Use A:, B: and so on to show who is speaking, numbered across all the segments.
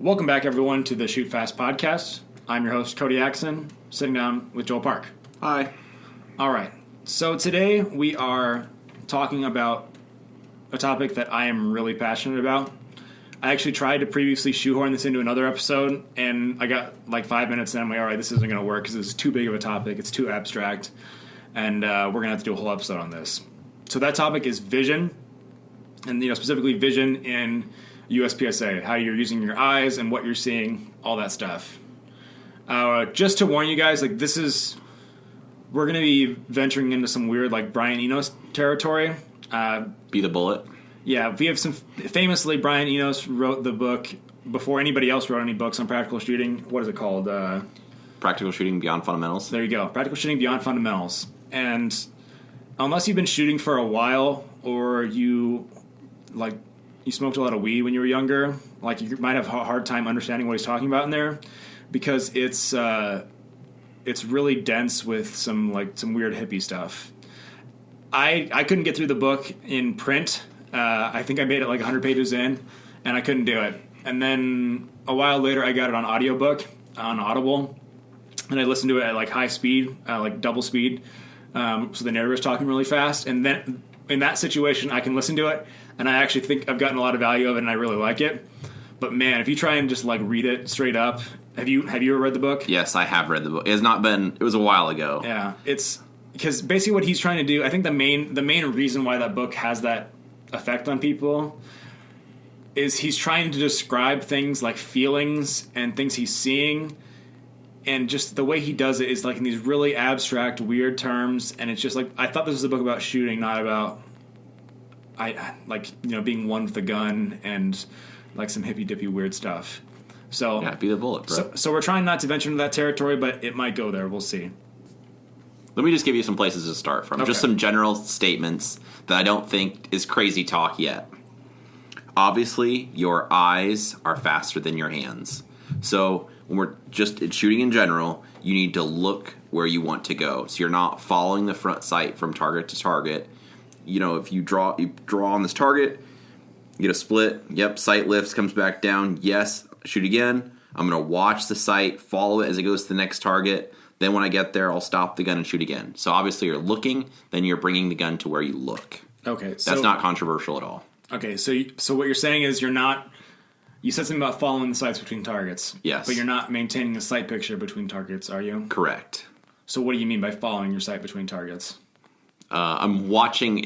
A: Welcome back, everyone, to the Shoot Fast podcast. I'm your host, Cody Axon, sitting down with Joel Park.
B: Hi.
A: All right. So today we are talking about a topic that I am really passionate about. I actually tried to previously shoehorn this into another episode, and I got like 5 minutes, and I'm like, all right, this isn't going to work because this is too big of a topic. It's too abstract, and we're going to have to do a whole episode on this. So that topic is vision, and specifically vision in USPSA, how you're using your eyes and what you're seeing, all that stuff. Just to warn you guys, we're going to be venturing into some weird, Brian Enos territory.
B: Be the bullet.
A: Yeah, we have famously, Brian Enos wrote the book before anybody else wrote any books on practical shooting. What is it called?
B: Practical Shooting Beyond Fundamentals.
A: There you go. Practical Shooting Beyond Fundamentals. And unless you've been shooting for a while, or you smoked a lot of weed when you were younger, you might have a hard time understanding what he's talking about in there, because it's really dense with some weird hippie stuff. I couldn't get through the book in print. I think I made it 100 pages in, and I couldn't do it. And then a while later, I got it on audiobook on Audible, and I listened to it at high speed, double speed, so the narrator's talking really fast. And then in that situation, I can listen to it, and I actually think I've gotten a lot of value of it, and I really like it. But man, if you try and just read it straight up, have you ever read the book?
B: Yes, I have read the book. It was a while ago.
A: Yeah, it's because basically what he's trying to do, I think the main reason why that book has that effect on people is he's trying to describe things like feelings and things he's seeing, and just the way he does it is in these really abstract, weird terms. And it's just I thought this was a book about shooting, not about being one with the gun and some hippy dippy weird stuff. So
B: yeah, be the bullet, bro.
A: So we're trying not to venture into that territory, but it might go there. We'll see.
B: Let me just give you some places to start from. Okay. Just some general statements that I don't think is crazy talk yet. Obviously, your eyes are faster than your hands. So when we're just shooting in general, you need to look where you want to go. So you're not following the front sight from target to target. If you draw on this target, you get a split. Yep, sight lifts, comes back down. Yes, shoot again. I'm going to watch the sight, follow it as it goes to the next target. Then when I get there, I'll stop the gun and shoot again. So obviously you're looking, then you're bringing the gun to where you look.
A: Okay.
B: That's not controversial at all.
A: Okay, so what you're saying is you said something about following the sights between targets.
B: Yes.
A: But you're not maintaining a sight picture between targets, are you?
B: Correct.
A: So what do you mean by following your sight between targets?
B: I'm watching,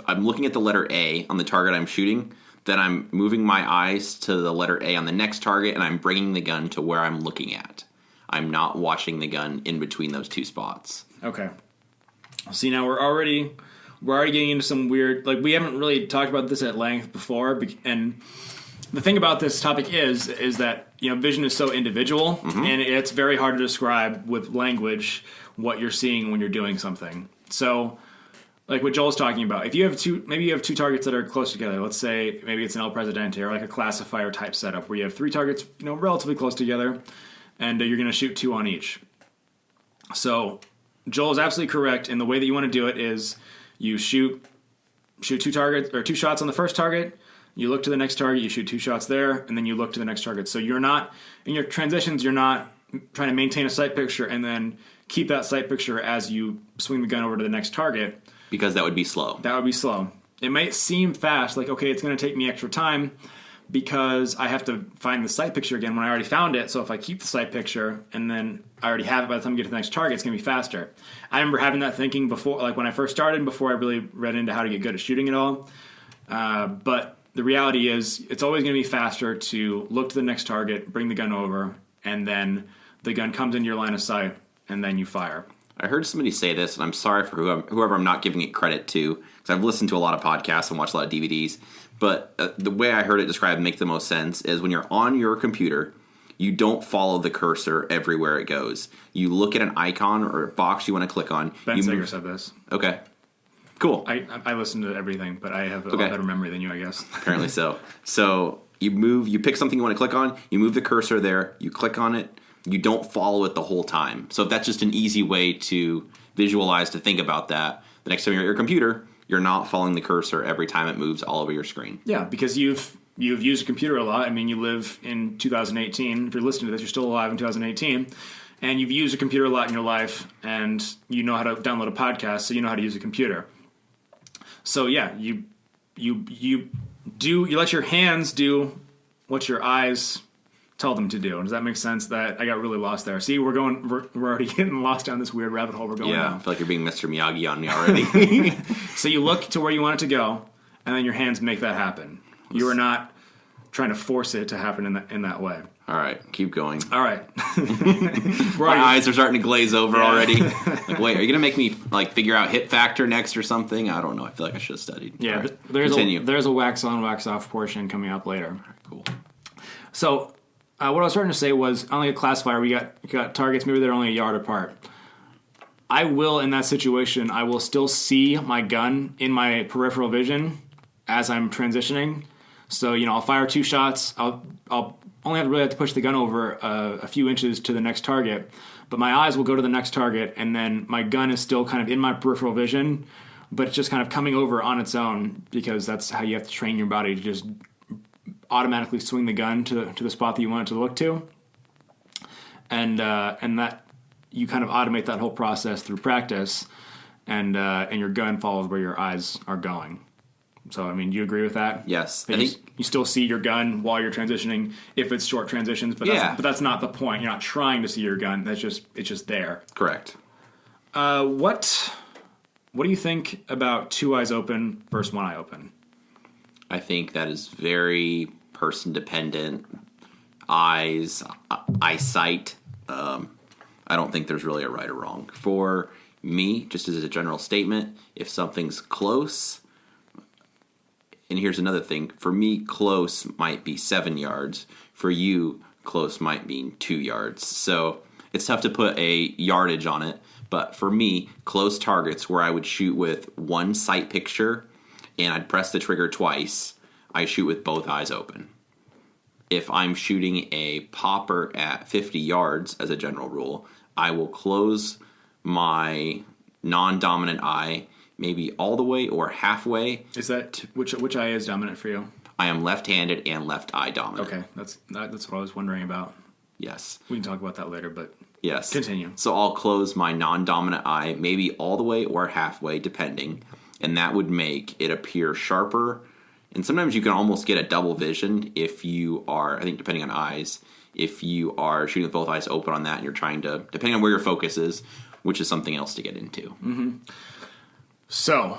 B: I'm looking at the letter A on the target I'm shooting, then I'm moving my eyes to the letter A on the next target, and I'm bringing the gun to where I'm looking at. I'm not watching the gun in between those two spots. Okay.
A: See, now we're already getting into some weird, we haven't really talked about this at length before, and the thing about this topic is that, vision is so individual, mm-hmm. and it's very hard to describe with language what you're seeing when you're doing something. So, what Joel's talking about, if you have two targets that are close together, let's say maybe it's an El Presidente or a classifier type setup where you have three targets, relatively close together, and you're going to shoot two on each. So Joel is absolutely correct, and the way that you want to do it is you shoot two targets or two shots on the first target, you look to the next target, you shoot two shots there, and then you look to the next target. So you're not, in your transitions, you're not trying to maintain a sight picture and then keep that sight picture as you swing the gun over to the next target.
B: Because that would be slow.
A: That would be slow. It might seem fast, okay, it's going to take me extra time because I have to find the sight picture again when I already found it. So if I keep the sight picture and then I already have it by the time I get to the next target, it's going to be faster. I remember having that thinking before, when I first started, before I really read into how to get good at shooting it all. But the reality is it's always going to be faster to look to the next target, bring the gun over, and then the gun comes into your line of sight, and then you fire.
B: I heard somebody say this, and I'm sorry for whoever I'm not giving it credit to, because I've listened to a lot of podcasts and watched a lot of DVDs, but the way I heard it described make the most sense is when you're on your computer, you don't follow the cursor everywhere it goes. You look at an icon or a box you want to click on.
A: Ben Sager said this.
B: Okay. Cool.
A: I listen to everything, but I have a lot better memory than you, I guess.
B: Apparently so. So you pick something you want to click on, you move the cursor there, you click on it, you don't follow it the whole time. So if that's just an easy way to visualize, to think about that, the next time you're at your computer, you're not following the cursor every time it moves all over your screen.
A: Yeah, because you've you've used a computer a lot. I mean, you live in 2018. If you're listening to this, you're still alive in 2018. And you've used a computer a lot in your life, and you know how to download a podcast, so you know how to use a computer. So yeah, you let your hands do what your eyes tell them to do. Does that make sense? That I got really lost there. See, we're already getting lost down this weird rabbit hole we're going down.
B: I feel like you're being Mr. Miyagi on me already.
A: So you look to where you want it to go, and then your hands make that happen. You are not trying to force it to happen in that way.
B: All right, keep going.
A: All right.
B: My eyes are starting to glaze over already. Like, wait, are you going to make me like figure out hit factor next or something? I don't know. I feel like I should have studied.
A: Yeah,
B: right,
A: there's a wax on, wax off portion coming up later.
B: Cool.
A: So what I was starting to say was, on like a classifier, we got targets, maybe they're only a yard apart. I will, in that situation, I will still see my gun in my peripheral vision as I'm transitioning. So, I'll fire 2 shots. I'll only have to push the gun over a few inches to the next target, but my eyes will go to the next target, and then my gun is still kind of in my peripheral vision, but it's just kind of coming over on its own, because that's how you have to train your body to just automatically swing the gun to the spot that you want it to look to, and that you kind of automate that whole process through practice, and your gun follows where your eyes are going. So, I mean, do you agree with that?
B: Yes.
A: I think you still see your gun while you're transitioning if it's short transitions, but that's not the point. You're not trying to see your gun. It's just there.
B: Correct.
A: What do you think about 2 eyes open versus 1 eye open?
B: I think that is very person dependent. Eyesight. I don't think there's really a right or wrong. For me, just as a general statement, if something's close. And here's another thing. For me, close might be 7 yards. For you, close might mean 2 yards. So it's tough to put a yardage on it. But for me, close targets where I would shoot with one sight picture and I'd press the trigger twice, I shoot with both eyes open. If I'm shooting a popper at 50 yards, as a general rule, I will close my non-dominant eye maybe all the way or halfway.
A: Is that which eye is dominant for you?
B: I am left-handed and left eye dominant.
A: Okay, that's what I was wondering about.
B: Yes.
A: We can talk about that later, but
B: yes.
A: Continue.
B: So I'll close my non-dominant eye maybe all the way or halfway, depending, and that would make it appear sharper. And sometimes you can almost get a double vision if you are, I think depending on eyes, if you are shooting with both eyes open on that and you're trying to, depending on where your focus is, which is something else to get into.
A: Mm-hmm. So,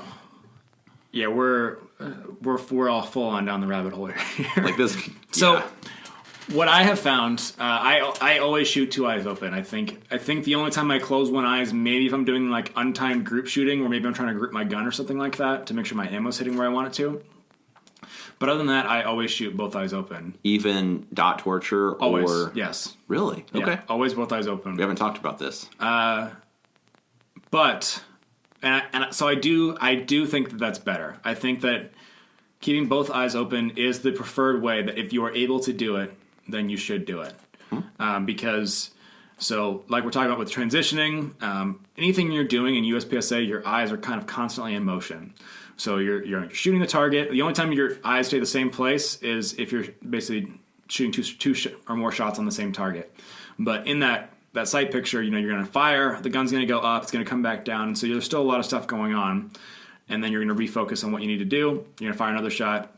A: yeah, we're all full on down the rabbit hole here.
B: Like this.
A: So, what I have found, I always shoot 2 eyes open. I think the only time I close one eye is maybe if I'm doing like untimed group shooting, or maybe I'm trying to group my gun or something like that to make sure my ammo's hitting where I want it to. But other than that, I always shoot both eyes open.
B: Even dot torture?
A: Always,
B: or
A: yes.
B: Really? Okay.
A: Yeah, always both eyes open.
B: We haven't talked about this.
A: But so I do think that that's better. I think that keeping both eyes open is the preferred way, that if you are able to do it, then you should do it. Because, so like we're talking about with transitioning, anything you're doing in USPSA, your eyes are kind of constantly in motion. So you're shooting the target. The only time your eyes stay the same place is if you're basically shooting two or more shots on the same target. But in that sight picture, you're going to fire, the gun's going to go up, it's going to come back down, and so there's still a lot of stuff going on, and then you're going to refocus on what you need to do. You're going to fire another shot,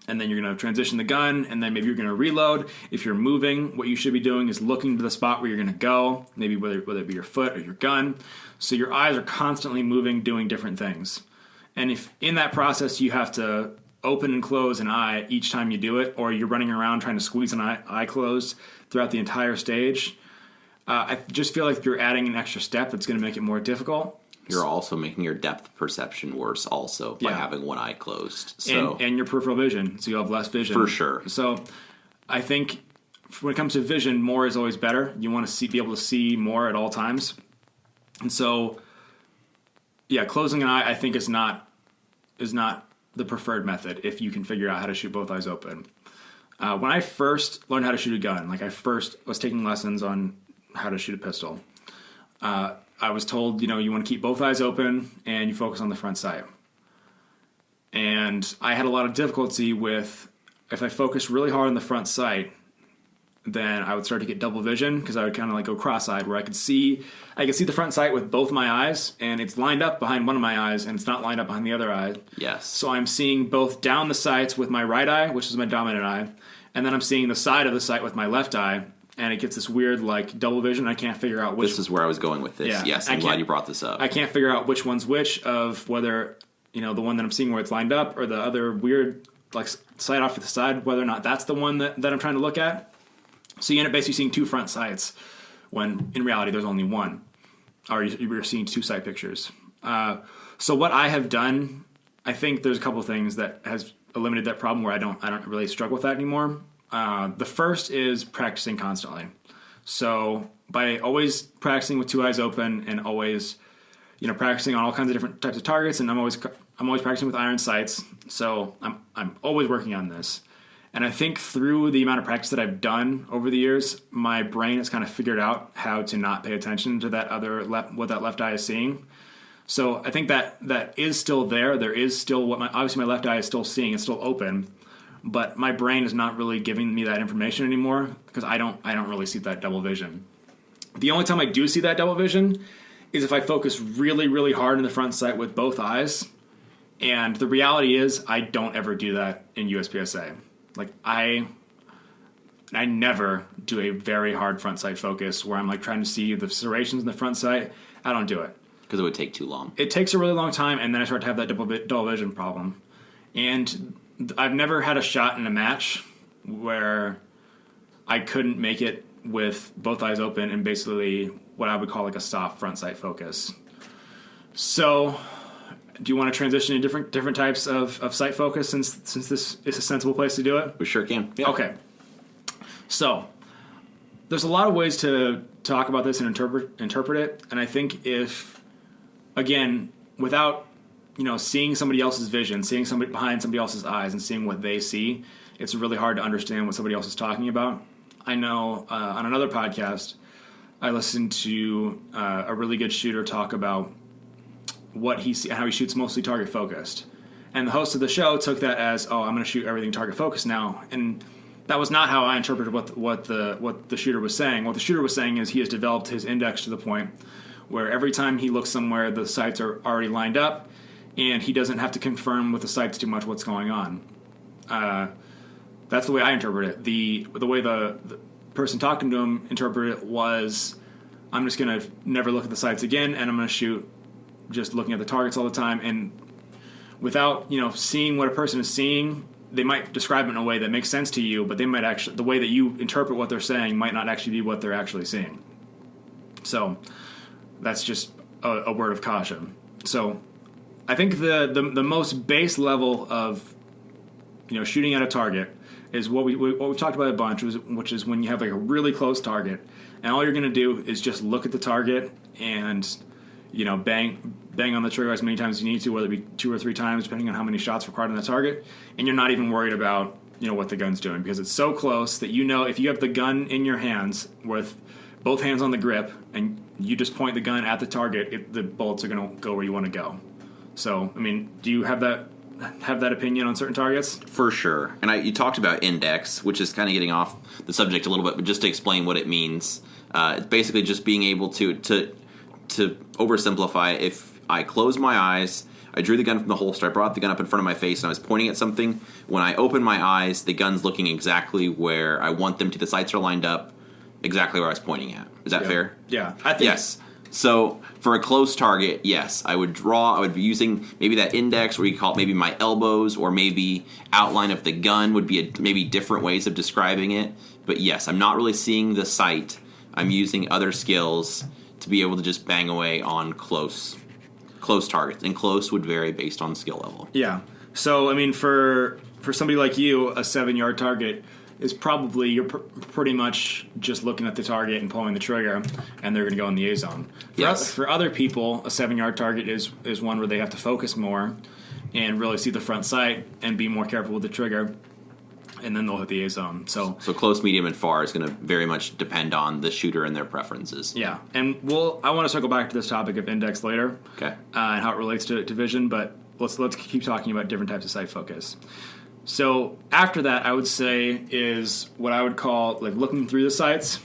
A: and then you're going to transition the gun, and then maybe you're going to reload. If you're moving, what you should be doing is looking to the spot where you're going to go, maybe whether it be your foot or your gun. So your eyes are constantly moving, doing different things. And if in that process you have to open and close an eye each time you do it, or you're running around trying to squeeze an eye closed throughout the entire stage, I just feel like you're adding an extra step that's going to make it more difficult.
B: You're also making your depth perception worse also by having one eye closed. So
A: and your peripheral vision, so you'll have less vision.
B: For sure.
A: So I think when it comes to vision, more is always better. You want to be able to see more at all times. And so, yeah, closing an eye I think is not the preferred method if you can figure out how to shoot both eyes open. When I first learned how to shoot a gun, like I first was taking lessons on how to shoot a pistol, I was told, you want to keep both eyes open and you focus on the front sight. And I had a lot of difficulty with if I focus really hard on the front sight, then I would start to get double vision because I would kind of like go cross-eyed where I could see the front sight with both my eyes, and it's lined up behind one of my eyes and it's not lined up behind the other eye.
B: Yes.
A: So I'm seeing both down the sights with my right eye, which is my dominant eye, and then I'm seeing the side of the sight with my left eye, and it gets this weird like double vision. I can't figure out which.
B: This is where I was going with this.
A: Yeah,
B: yes, I'm glad you brought this up.
A: I can't figure out which one's which of whether, the one that I'm seeing where it's lined up or the other weird like sight off to the side, whether or not that's the one that I'm trying to look at. So you end up basically seeing two front sights when in reality there's only one, or you're seeing two sight pictures. So what I have done, I think there's a couple of things that has eliminated that problem where I don't really struggle with that anymore. The first is practicing constantly. So by always practicing with two eyes open and always, practicing on all kinds of different types of targets, and I'm always practicing with iron sights. So I'm always working on this. And I think through the amount of practice that I've done over the years, my brain has kind of figured out how to not pay attention to that what that left eye is seeing. So I think that is still there. There is still obviously my left eye is still seeing. It's still open, but my brain is not really giving me that information anymore because I don't really see that double vision. The only time I do see that double vision is if I focus really, really hard in the front sight with both eyes. And the reality is I don't ever do that in USPSA. Like I never do a very hard front sight focus where I'm like trying to see the serrations in the front sight. I don't do it.
B: Because it would take too long.
A: It takes a really long time, and then I start to have that double vision problem. And I've never had a shot in a match where I couldn't make it with both eyes open and basically what I would call like a soft front sight focus. So do you want to transition to different types of sight focus since this is a sensible place to do it?
B: We sure can. Yeah.
A: Okay. So there's a lot of ways to talk about this and interpret it, and I think if, again, without seeing somebody else's vision, seeing somebody behind somebody else's eyes and seeing what they see, it's really hard to understand what somebody else is talking about. I know on another podcast, I listened to a really good shooter talk about how he shoots mostly target focused, and the host of the show took that as, I'm going to shoot everything target focused now, and that was not how I interpreted what the shooter was saying. What the shooter was saying is he has developed his index to the point where every time he looks somewhere, the sights are already lined up, and he doesn't have to confirm with the sights too much what's going on. That's the way I interpret it. The way the person talking to him interpreted it was, I'm just going to never look at the sights again, and I'm going to shoot just looking at the targets all the time. And without seeing what a person is seeing, they might describe it in a way that makes sense to you, but they might actually, the way that you interpret what they're saying might not actually be what they're actually seeing. So that's just a word of caution. So I think the most base level of shooting at a target is what we've talked about a bunch, which is when you have like a really close target, and all you're going to do is just look at the target and bang on the trigger as many times as you need to, whether it be 2 or 3 times, depending on how many shots required on the target, and you're not even worried about what the gun's doing because it's so close that if you have the gun in your hands with both hands on the grip and you just point the gun at the target, the bullets are going to go where you want to go. So, I mean, do you have that opinion on certain targets?
B: For sure. And you talked about index, which is kind of getting off the subject a little bit, but just to explain what it means, it's basically just being able to oversimplify, if I close my eyes, I drew the gun from the holster, I brought the gun up in front of my face, and I was pointing at something. When I open my eyes, the gun's looking exactly where I want them to. The sights are lined up exactly where I was pointing at. Is that fair?
A: Yeah. I think
B: yes. So for a close target, yes, I would be using maybe that index, or you call it maybe my elbows, or maybe outline of the gun would be maybe different ways of describing it. But yes, I'm not really seeing the sight. I'm using other skills to be able to just bang away on close targets, and close would vary based on skill level.
A: Yeah. So I mean, for somebody like you, a 7-yard target is probably you're pretty much just looking at the target and pulling the trigger, and they're going to go in the A zone. For other people, a 7-yard target is one where they have to focus more and really see the front sight and be more careful with the trigger, and then they'll hit the A zone. So
B: close, medium, and far is going to very much depend on the shooter and their preferences.
A: Yeah, and I want to circle back to this topic of index later,
B: okay,
A: and how it relates to vision. But let's keep talking about different types of sight focus. So after that, I would say is what I would call like looking through the sights.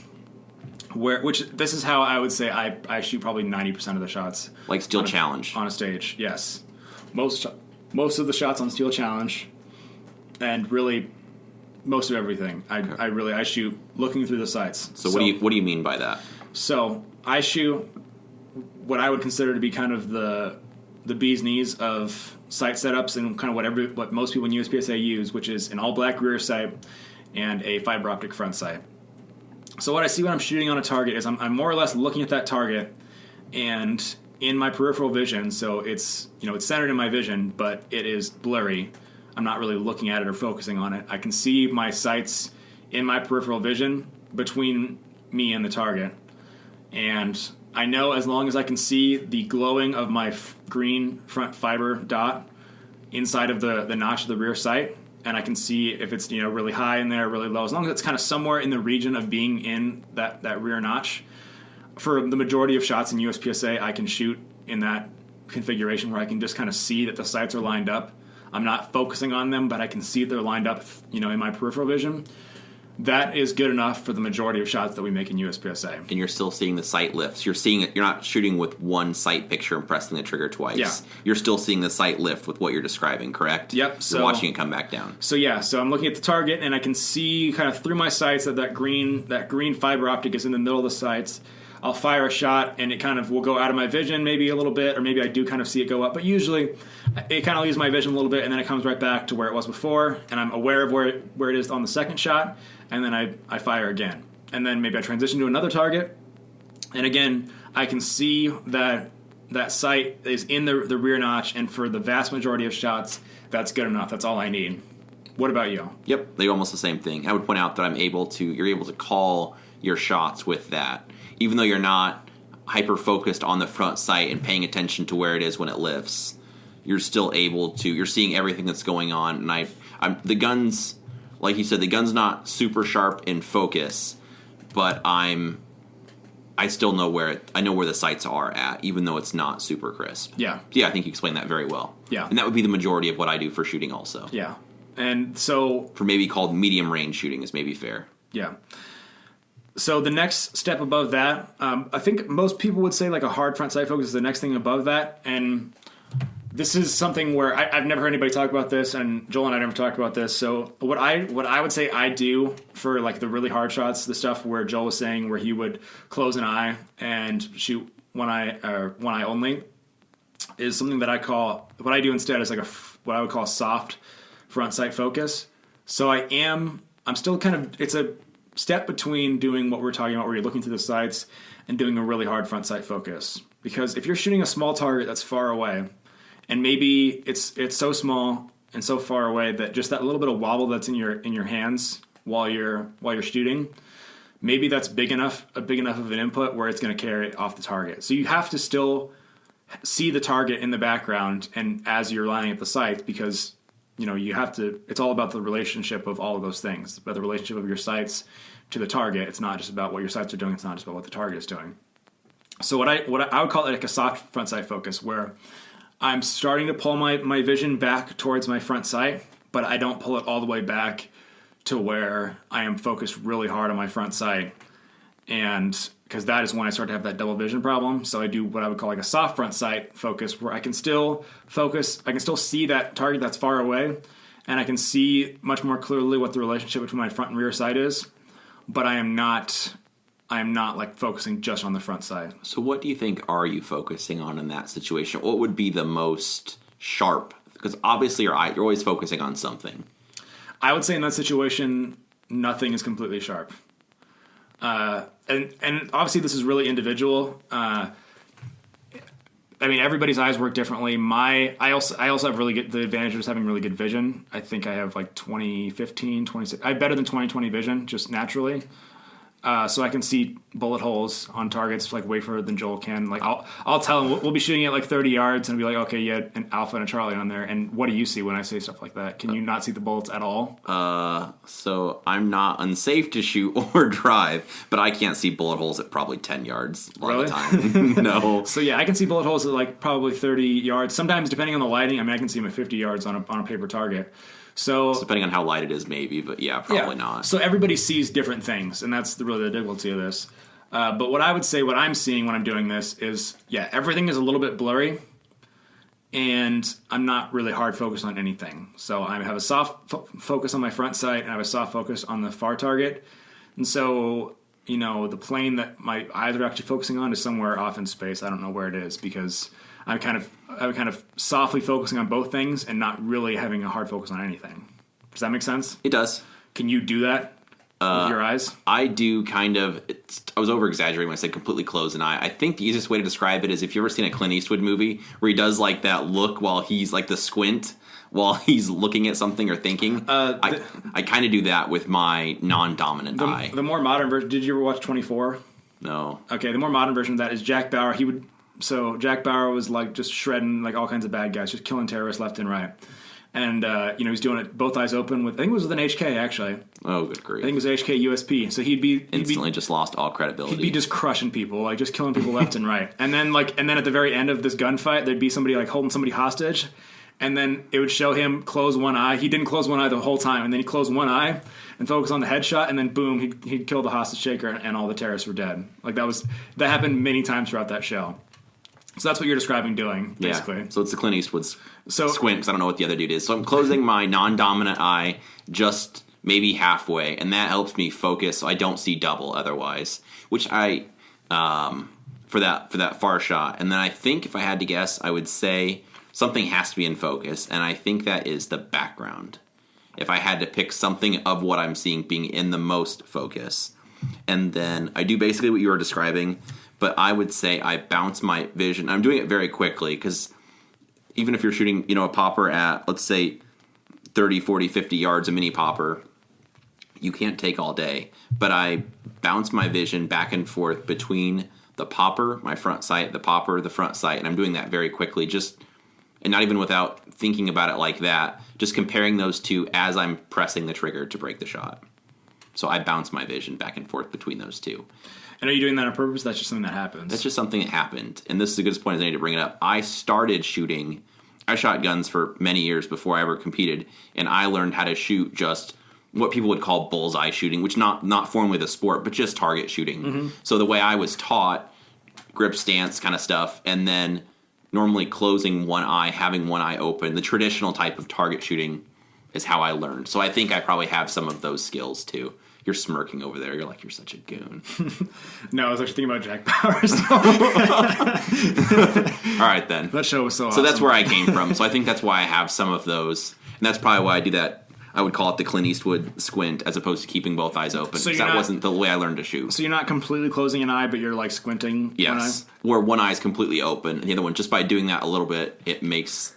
A: Which this is how I would say I shoot probably 90% of the shots.
B: Like Steel Challenge.
A: On a stage, yes. Most of the shots on Steel Challenge, and really most of everything. I shoot looking through the sights.
B: So what do you mean by that?
A: So I shoot what I would consider to be kind of the bee's knees of sight setups and kind of what most people in USPSA use, which is an all black rear sight and a fiber optic front sight. So what I see when I'm shooting on a target is I'm more or less looking at that target, and in my peripheral vision, so it's centered in my vision, but it is blurry. I'm not really looking at it or focusing on it. I can see my sights in my peripheral vision between me and the target, and I know as long as I can see the glowing of my green front fiber dot inside of the notch of the rear sight, and I can see if it's really high in there, really low. As long as it's kind of somewhere in the region of being in that rear notch, for the majority of shots in USPSA, I can shoot in that configuration where I can just kind of see that the sights are lined up. I'm not focusing on them, but I can see they're lined up, in my peripheral vision. That is good enough for the majority of shots that we make in USPSA. And
B: you're still seeing the sight lifts. You're seeing it. You're not shooting with one sight picture and pressing the trigger twice.
A: Yeah.
B: You're still seeing the sight lift with what you're describing, correct?
A: Yep.
B: You're watching it come back down.
A: So I'm looking at the target, and I can see kind of through my sights that green fiber optic is in the middle of the sights. I'll fire a shot, and it kind of will go out of my vision maybe a little bit, or maybe I do kind of see it go up. But usually, it kind of leaves my vision a little bit, and then it comes right back to where it was before, and I'm aware of where it is on the second shot, and then I fire again. And then maybe I transition to another target, and again, I can see that sight is in the rear notch, and for the vast majority of shots, that's good enough. That's all I need. What about you?
B: Yep, they do almost the same thing. I would point out that you're able to call your shots with that. Even though you're not hyper-focused on the front sight and paying attention to where it is when it lifts, you're still able to, you're seeing everything that's going on. And the gun's, like you said, the gun's not super sharp in focus, but I still know I know where the sights are at, even though it's not super crisp.
A: Yeah.
B: Yeah, I think you explained that very well.
A: Yeah.
B: And that would be the majority of what I do for shooting also.
A: Yeah. And so...
B: for maybe called medium range shooting is maybe fair.
A: Yeah. So the next step above that, I think most people would say like a hard front sight focus is the next thing above that. And this is something where I've never heard anybody talk about this, and Joel and I never talked about this. So what I would say I do for like the really hard shots, the stuff where Joel was saying where he would close an eye and shoot one eye only, is something that what I do instead is like what I would call a soft front sight focus. So I'm still kind of, it's a step between doing what we're talking about where you're looking through the sights and doing a really hard front sight focus. Because if you're shooting a small target that's far away, and maybe it's so small and so far away that just that little bit of wobble that's in your hands while you're shooting, maybe that's big enough of an input where it's going to carry it off the target. So you have to still see the target in the background and as you're lining up the sights, because you have to, it's all about the relationship of all of those things, about the relationship of your sights to the target. It's not just about what your sights are doing. It's not just about what the target is doing. So what I would call it like a soft front sight focus, where I'm starting to pull my vision back towards my front sight, but I don't pull it all the way back to where I am focused really hard on my front sight. And because that is when I start to have that double vision problem. So I do what I would call like a soft front sight focus, where I can still focus, I can still see that target that's far away, and I can see much more clearly what the relationship between my front and rear sight is, but I am not like focusing just on the front sight.
B: So what do you think are you focusing on in that situation? What would be the most sharp? Because obviously you're always focusing on something.
A: I would say in that situation, nothing is completely sharp. And obviously this is really individual. Everybody's eyes work differently. I also have really good, the advantage of just having really good vision. I think I have like 20/15, 26. I have better than 20/20 vision just naturally. So I can see bullet holes on targets like way further than Joel can. Like I'll tell him we'll be shooting at like 30 yards and be like, okay, you had an Alpha and a Charlie on there. And what do you see when I say stuff like that? Can you not see the bullets at all?
B: So I'm not unsafe to shoot or drive, but I can't see bullet holes at probably 10 yards a lot of the time. No.
A: So yeah, I can see bullet holes at like probably 30 yards. Sometimes depending on the lighting, I can see them at 50 yards on a paper target. So
B: depending on how light it is, maybe, but probably not.
A: So everybody sees different things, and that's really the difficulty of this. But what I would say, what I'm seeing when I'm doing this is, everything is a little bit blurry, and I'm not really hard focused on anything. So I have a soft focus on my front sight, and I have a soft focus on the far target. And so, the plane that my eyes are actually focusing on is somewhere off in space. I don't know where it is because I'm kind of softly focusing on both things and not really having a hard focus on anything. Does that make sense?
B: It does.
A: Can you do that with your eyes?
B: I do kind of. I was over-exaggerating when I said completely close an eye. I think the easiest way to describe it is if you've ever seen a Clint Eastwood movie where he does like that look while he's like the squint while he's looking at something or thinking. I kind of do that with my non-dominant eye.
A: The more modern version, did you ever watch 24?
B: No.
A: Okay, the more modern version of that is Jack Bauer. So Jack Bauer was like just shredding like all kinds of bad guys, just killing terrorists left and right. And, he's doing it both eyes open with, I think it was with an HK, actually.
B: Oh, good grief.
A: I think it was HK USP. So he'd be
B: instantly just lost all credibility.
A: He'd be just crushing people, like just killing people left and right. And then at the very end of this gunfight, there'd be somebody like holding somebody hostage. And then it would show him close one eye. He didn't close one eye the whole time. And then he closed one eye and focused on the headshot. And then boom, he'd killed the hostage taker and all the terrorists were dead. Like that happened many times throughout that show. So that's what you're describing doing, basically.
B: Yeah. So it's the Clint Eastwood squint, because I don't know what the other dude is. So I'm closing my non-dominant eye just maybe halfway, and that helps me focus so I don't see double otherwise, which I, for that far shot. And then I think if I had to guess, I would say something has to be in focus, and I think that is the background. If I had to pick something of what I'm seeing being in the most focus. And then I do basically what you were describing, but I would say I bounce my vision. I'm doing it very quickly because even if you're shooting, a popper at, let's say, 30, 40, 50 yards, a mini popper, you can't take all day. But I bounce my vision back and forth between the popper, my front sight, the popper, the front sight, and I'm doing that very quickly, and not even without thinking about it like that, just comparing those two as I'm pressing the trigger to break the shot. So I bounce my vision back and forth between those two.
A: And are you doing that on purpose? That's just something that happens.
B: That's just something that happened. And this is the goodest point, I need to bring it up. I shot guns for many years before I ever competed, and I learned how to shoot just what people would call bullseye shooting, which not formally the sport, but just target shooting. Mm-hmm. So the way I was taught, grip stance kind of stuff, and then normally closing one eye, having one eye open, the traditional type of target shooting is how I learned. So I think I probably have some of those skills too. You're smirking over there. You're like, you're such a goon.
A: No, I was actually thinking about Jack Bauer.
B: All right, then.
A: That show was so awesome.
B: So that's where I came from. So I think that's why I have some of those. And that's probably why I do that. I would call it the Clint Eastwood squint as opposed to keeping both eyes open. Because that wasn't the way I learned to shoot.
A: So you're not completely closing an eye, but you're like squinting one eye?
B: Where one eye is completely open. And the other one, just by doing that a little bit, it makes...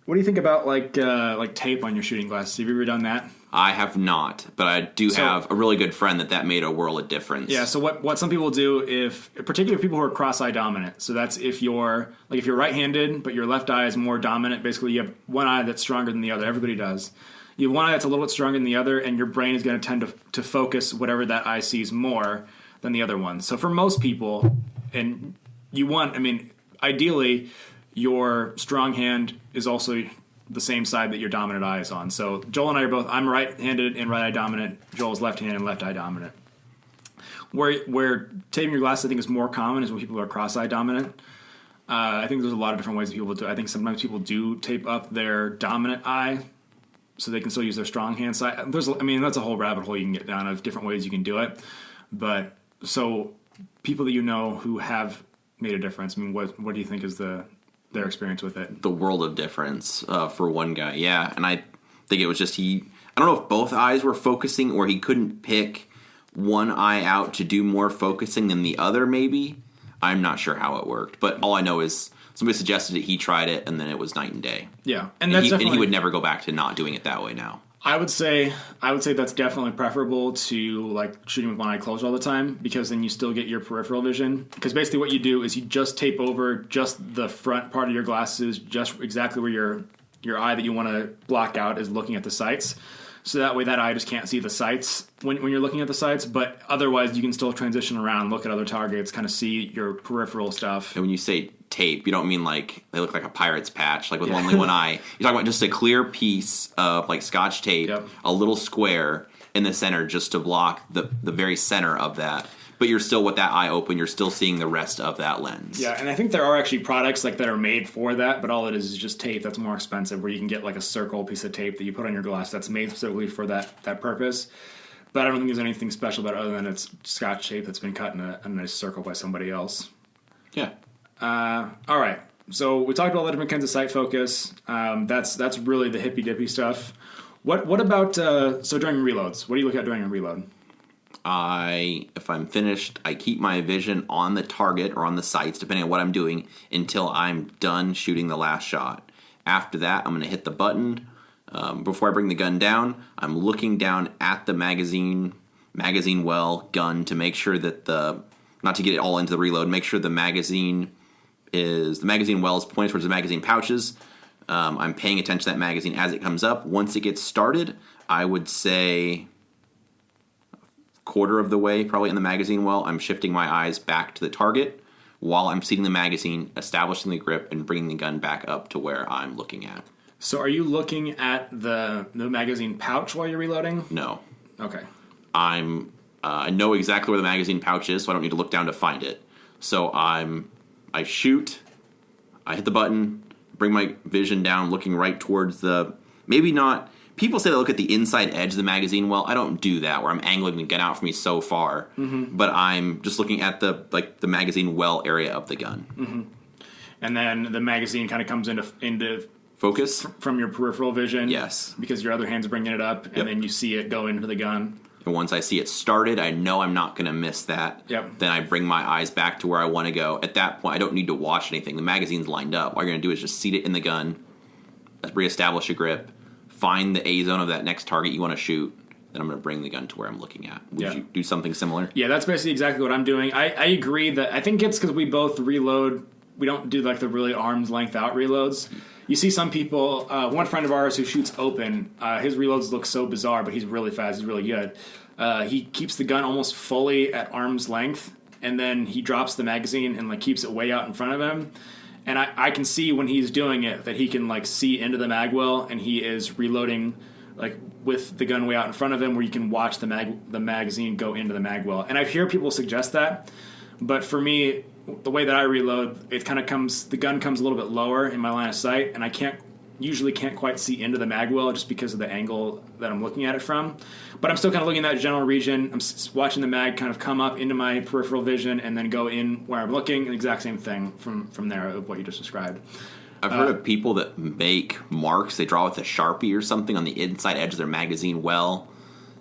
A: What do you think about like tape on your shooting glasses? Have you ever done that?
B: I have not, but I do have a really good friend that made a world of difference.
A: Yeah, so what some people do, particularly people who are cross-eye dominant, so that's if you're right-handed, but your left eye is more dominant, basically you have one eye that's stronger than the other, everybody does. You have one eye that's a little bit stronger than the other, and your brain is going to tend to focus whatever that eye sees more than the other one. So for most people, and ideally, your strong hand is also the same side that your dominant eye is on. So Joel and I are both, I'm right-handed and right eye dominant. Joel's left-handed and left eye dominant. Where taping your glasses I think is more common is when people are cross-eye dominant. I think there's a lot of different ways that people do. I think sometimes people do tape up their dominant eye so they can still use their strong hand side. That's a whole rabbit hole you can get down of different ways you can do it. But so people that you know who have made a difference, what do you think is their experience with it?
B: The world of difference for one guy, yeah. And I think it was just I don't know if both eyes were focusing or he couldn't pick one eye out to do more focusing than the other, maybe. I'm not sure how it worked. But all I know is somebody suggested it, he tried it, and then it was night and day.
A: Yeah.
B: And he would never go back to not doing it that way now.
A: I would say that's definitely preferable to like shooting with one eye closed all the time, because then you still get your peripheral vision. Because basically what you do is you just tape over just the front part of your glasses, just exactly where your eye that you want to block out is looking at the sights. So that way that eye just can't see the sights when you're looking at the sights, but otherwise you can still transition around, look at other targets, kind of see your peripheral stuff.
B: And when you say tape. You don't mean like they look like a pirate's patch, like with only one eye. You're talking about just a clear piece of like Scotch tape, a little square in the center just to block the very center of that. But you're still, with that eye open, you're still seeing the rest of that lens.
A: Yeah, and I think there are actually products like that are made for that, but all it is just tape that's more expensive, where you can get like a circle piece of tape that you put on your glass that's made specifically for that purpose. But I don't think there's anything special about it other than it's Scotch tape that's been cut in a nice circle by somebody else.
B: Yeah.
A: All right. So we talked about all the different kinds of sight focus. That's really the hippy dippy stuff. What about so during reloads? What do you look at during a reload?
B: If I'm finished, I keep my vision on the target or on the sights, depending on what I'm doing, until I'm done shooting the last shot. After that, I'm going to hit the button. Before I bring the gun down, I'm looking down at the magazine well, gun, to make sure that not to get it all into the reload, make sure the magazine well is pointed towards the magazine pouches. I'm paying attention to that magazine as it comes up. Once it gets started, I would say quarter of the way probably in the magazine well, I'm shifting my eyes back to the target while I'm seating the magazine, establishing the grip, and bringing the gun back up to where I'm looking at.
A: So are you looking at the magazine pouch while you're reloading?
B: No.
A: Okay.
B: I know exactly where the magazine pouch is, so I don't need to look down to find it. So I shoot, I hit the button, bring my vision down, looking right towards people say they look at the inside edge of the magazine well. I don't do that, where I'm angling the gun out from me so far. Mm-hmm. But I'm just looking at the magazine well area of the gun.
A: Mm-hmm. And then the magazine kind of comes into
B: focus
A: from your peripheral vision.
B: Yes.
A: Because your other hand's bringing it up, and then you see it go into the gun.
B: And once I see it started, I know I'm not going to miss that.
A: Yep.
B: Then I bring my eyes back to where I want to go. At that point, I don't need to watch anything. The magazine's lined up. All you're going to do is just seat it in the gun, reestablish a grip, find the A zone of that next target you want to shoot, then I'm going to bring the gun to where I'm looking at. Would you do something similar? Yeah,
A: that's basically exactly what I'm doing. I agree that I think it's because we both reload. We don't do like the really arm's length out reloads. You see some people, one friend of ours who shoots open, his reloads look so bizarre, but he's really fast, he's really good. He keeps the gun almost fully at arm's length, and then he drops the magazine and like keeps it way out in front of him. And I can see when he's doing it that he can like see into the mag well, and he is reloading like with the gun way out in front of him, where you can watch the magazine go into the mag well. And I hear people suggest that, but for me, the way that I reload, it kind of the gun comes a little bit lower in my line of sight, and I usually can't quite see into the mag well just because of the angle that I'm looking at it from. But I'm still kind of looking at that general region. I'm watching the mag kind of come up into my peripheral vision and then go in where I'm looking. The exact same thing from there of what you just described.
B: I've heard of people that make marks. They draw with a Sharpie or something on the inside edge of their magazine well.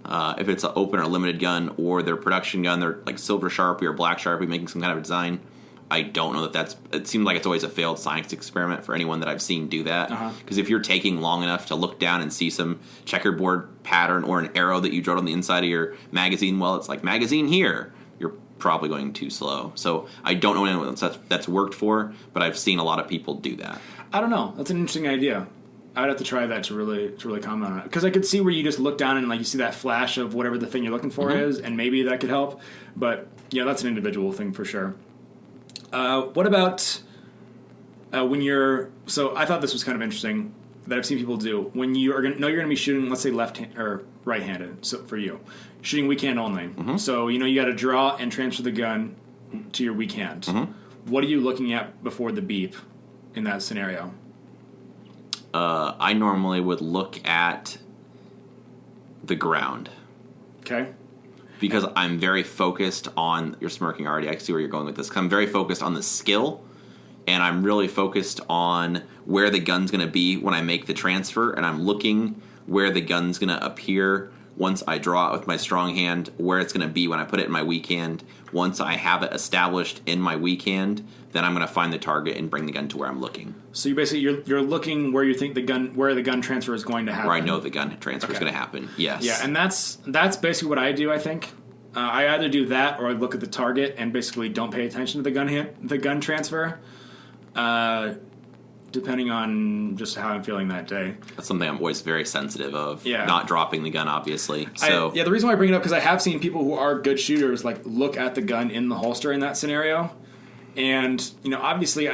B: If it's an open or limited gun, or their production gun, they're like silver Sharpie or black Sharpie making some kind of design. I don't know it seems like it's always a failed science experiment for anyone that I've seen do that. Because if you're taking long enough to look down and see some checkerboard pattern or an arrow that you drew on the inside of your magazine, well, it's like magazine here, you're probably going too slow. So I don't know anyone that's worked for, but I've seen a lot of people do that.
A: I don't know. That's an interesting idea. I'd have to try that to really comment on it, because I could see where you just look down and like you see that flash of whatever the thing you're looking for is, and maybe that could help. But that's an individual thing for sure. What about when you're? So I thought this was kind of interesting that I've seen people do when you are you're going to be shooting, let's say or right-handed. So for you, shooting weak hand only. Mm-hmm. So you got to draw and transfer the gun to your weak hand. Mm-hmm. What are you looking at before the beep in that scenario?
B: I normally would look at the ground.
A: Okay.
B: Because I'm very focused on... You're smirking already. I can see where you're going with this. I'm very focused on the skill, and I'm really focused on where the gun's going to be when I make the transfer, and I'm looking where the gun's going to appear once I draw it with my strong hand, where it's going to be when I put it in my weak hand. Once I have it established in my weak hand, then I'm going to find the target and bring the gun to where I'm looking.
A: So you basically you're looking where you think where the gun transfer is going to happen.
B: Where I know the gun transfer is going to happen. Yes.
A: Yeah, and that's basically what I do. I think I either do that or I look at the target and basically don't pay attention to the gun transfer, depending on just how I'm feeling that day.
B: That's something I'm always very sensitive of.
A: Yeah.
B: Not dropping the gun, obviously. So
A: the reason why I bring it up, because I have seen people who are good shooters like look at the gun in the holster in that scenario. And, obviously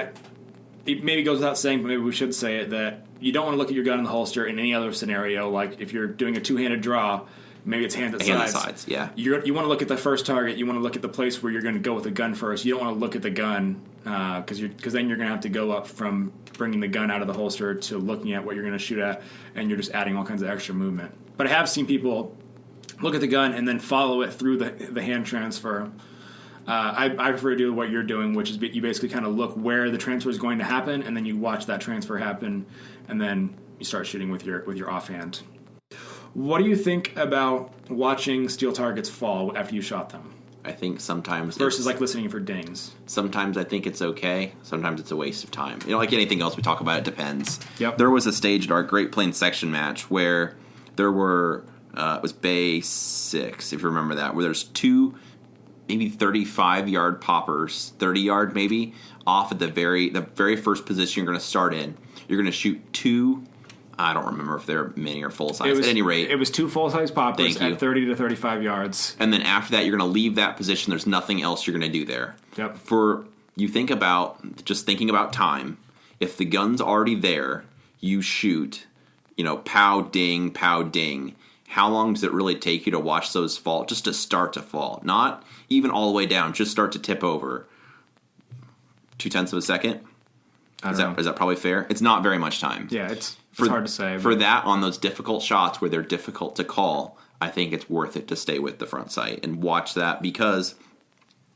A: it maybe goes without saying, but maybe we should say it, that you don't want to look at your gun in the holster in any other scenario. Like if you're doing a two-handed draw, maybe it's hands at sides.
B: Yeah.
A: You want to look at the first target. You want to look at the place where you're going to go with the gun first. You don't want to look at the gun because then you're going to have to go up from bringing the gun out of the holster to looking at what you're going to shoot at, and you're just adding all kinds of extra movement. But I have seen people look at the gun and then follow it through the hand transfer. I prefer to do what you're doing, which is you basically kind of look where the transfer is going to happen, and then you watch that transfer happen, and then you start shooting with your offhand. What do you think about watching steel targets fall after you shot them?
B: I think sometimes
A: versus like listening for dings.
B: Sometimes I think it's okay. Sometimes it's a waste of time. Like anything else we talk about, it depends.
A: Yep.
B: There was a stage at our Great Plains section match where there were it was Bay 6, if you remember that, where there's two maybe 35-yard poppers, 30-yard maybe, off at the very first position you're going to start in. You're going to shoot two, I don't remember if they're mini or full size. At any rate,
A: it was two full-size poppers at 30 to 35 yards.
B: And then after that, you're going to leave that position. There's nothing else you're going to do there.
A: Yep.
B: Thinking about time, if the gun's already there, you shoot, pow, ding, pow, ding. How long does it really take you to watch those fall? Just to start to fall. Not even all the way down. Just start to tip over. 0.2 of a second? Is that probably fair? It's not very much time.
A: Yeah, it's hard to say.
B: For that, on those difficult shots where they're difficult to call, I think it's worth it to stay with the front sight and watch that, because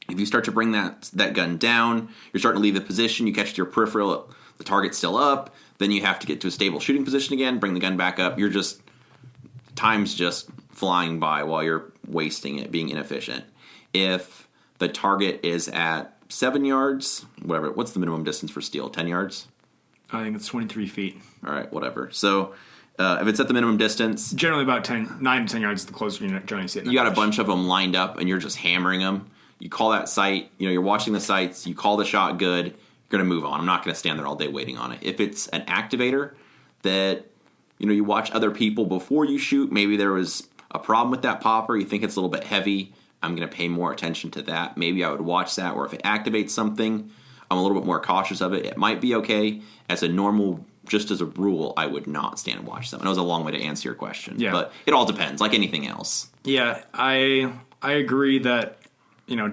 B: if you start to bring that gun down, you're starting to leave the position, you catch your peripheral, the target's still up, then you have to get to a stable shooting position again, bring the gun back up. Time's just flying by while you're wasting it, being inefficient. If the target is at 7 yards, whatever, what's the minimum distance for steel? 10 yards?
A: I think it's 23 feet.
B: All right, whatever. So if it's at the minimum distance,
A: generally about 9 to 10 yards is the closest you generally see it.
B: You got a bunch of them lined up, and you're just hammering them. You call that sight. You're watching the sights. You call the shot good. You're going to move on. I'm not going to stand there all day waiting on it. If it's an activator that you watch other people before you shoot, maybe there was a problem with that popper. You think it's a little bit heavy. I'm going to pay more attention to that. Maybe I would watch that. Or if it activates something, I'm a little bit more cautious of it. It might be okay. As a normal, just as a rule, I would not stand and watch them. And it was a long way to answer your question.
A: Yeah.
B: But it all depends, like anything else.
A: Yeah, I agree that,